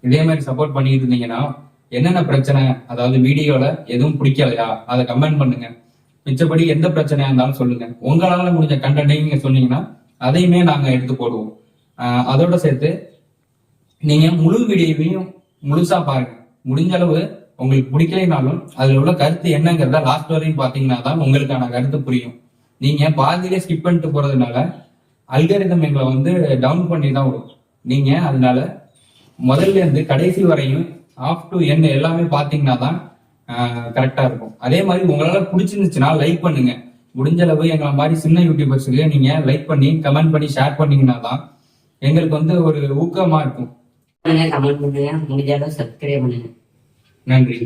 இதே மாதிரி சப்போர்ட் பண்ணிட்டு இருந்தீங்கன்னா என்னென்ன பிரச்சனை, அதாவது வீடியோல எதுவும் பிடிக்கலையா அதை கமெண்ட் பண்ணுங்க. மிச்சப்படி எந்த பிரச்சனையா இருந்தாலும் சொல்லுங்க. உங்களால முடிஞ்ச கண்டென்ட் நீங்க சொன்னீங்கன்னா அதையுமே நாங்க எடுத்து போடுவோம். அதோட சேர்த்து நீங்க முழு வீடியோவையும் முழுசா பாருங்க. முடிஞ்ச அளவு உங்களுக்கு பிடிக்கலைனாலும் அதுல உள்ள கருத்து என்னங்கிறத லாஸ்ட் வரையும் பாத்தீங்கன்னா தான் உங்களுக்கான கருத்து புரியும். நீங்க பாதியிலே ஸ்கிப் பண்ணிட்டு போறதுனால அல்காரிதம் எங்களை டவுன் பண்ணி தான் விடும். நீங்க அதனால முதல்ல இருந்து கடைசி வரையும் ஆஃப் டு எண்ட் எல்லாமே பாத்தீங்கன்னா தான் கரெக்டா இருக்கும். அதே மாதிரி உங்களால பிடிச்சிருந்துச்சுன்னா லைக் பண்ணுங்க. முடிஞ்ச அளவு எங்களை மாதிரி சின்ன யூடியூபர்ஸுக்கு நீங்க லைக் பண்ணி கமெண்ட் பண்ணி ஷேர் பண்ணீங்கன்னா தான் எங்களுக்கு ஒரு ஊக்கமா இருக்கும். கமெண்ட் பண்ணுங்க, முடிஞ்ச அளவு சப்ஸ்கிரைப் பண்ணுங்க. நன்றி.